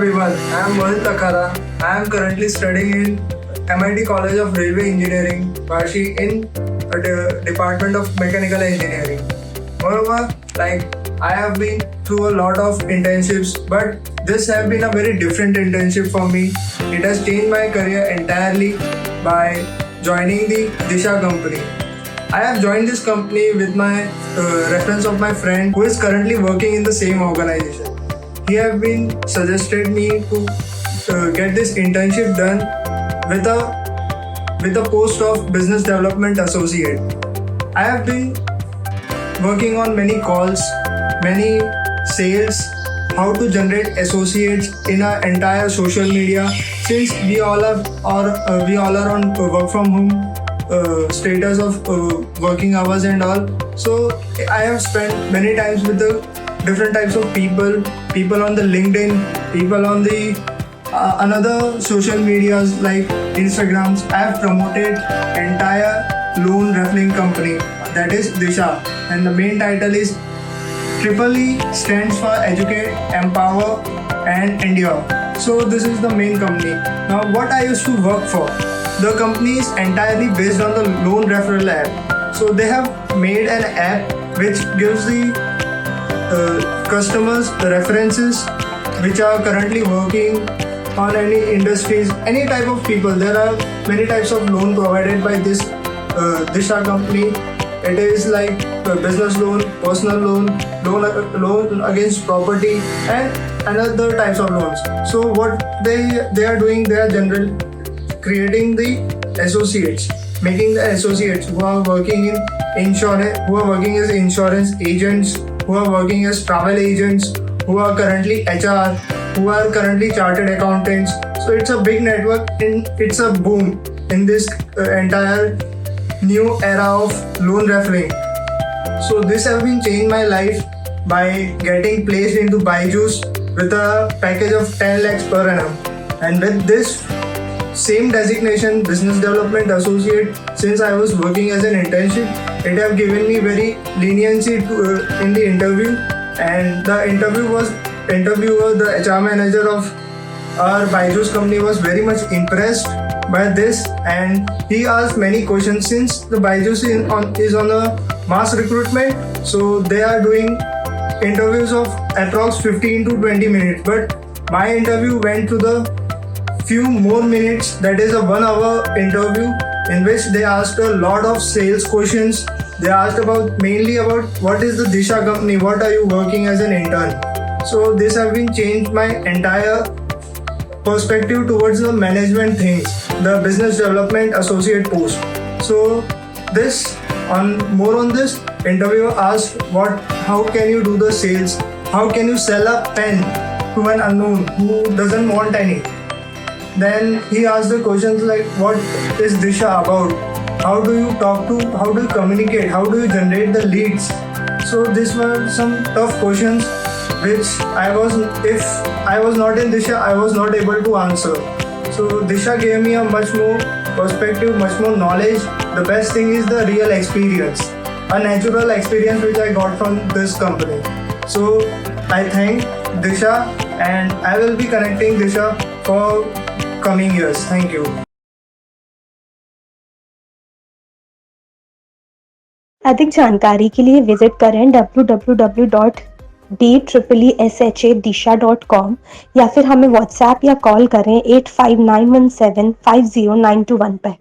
everyone, I am Mohit Takhara. I am currently studying in MIT College of Railway Engineering, Vashi, in the Department of Mechanical Engineering. Moreover, I have been through a lot of internships, but this has been a very different internship for me. It has changed my career entirely by joining the Disha company. I have joined this company with my reference of my friend who is currently working in the same organization. He have been suggested me to get this internship done with a post of business development associate. I have been working on many calls, many sales, how to generate associates in our entire social media. Since we all are on work from home status of working hours and all, so I have spent many times with the different types of people on the LinkedIn, people on the another social medias like Instagrams. I have promoted entire loan referring company, that is Disha, and the main title is Triple E stands for Educate, Empower and Endure. So this is the main company. Now what I used to work for, the company is entirely based on the loan referral app. So they have made an app which gives the customers the references which are currently working on any industries, any type of people. There are many types of loan provided by this Disha company. It is like business loan, personal loan against property, and another types of loans. So what they are doing, they are generally creating the associates, making the associates who are working in insurance, who are working as insurance agents, who are working as travel agents, who are currently HR, who are currently chartered accountants. So it's a big network and it's a boom in this entire new era of loan referring. So this has been changed my life by getting placed into Byju's with a package of 10 lakhs per annum. And with this same designation, business development associate, since I was working as an internship, it have given me very leniency in the interview. And the interviewer, the HR manager of our Byju's company, was very much impressed by this, and he asked many questions. Since the Byju's is on a mass recruitment, so they are doing interviews of approx 15 to 20 minutes, but my interview went to the few more minutes, that is a 1 hour interview in which they asked a lot of sales questions. They asked mainly about what is the Disha company, what are you working as an intern. So this has been changed my entire perspective towards the management things, the business development associate post. So more on this, interviewer asked how can you do the sales, how can you sell a pen to an unknown who doesn't want any. Then he asked the questions like, what is Disha about? How do you talk to, how do you communicate, how do you generate the leads? So these were some tough questions which if I was not in Disha, I was not able to answer. So Disha gave me a much more perspective, much more knowledge. The best thing is the real experience, a natural experience which I got from this company. So I thank Disha, and I will be connecting Disha for coming years. Thank you. अधिक जानकारी के लिए visit करें www.d-sha-disha.com या फिर हमें WhatsApp या call करें 8591750921 पर।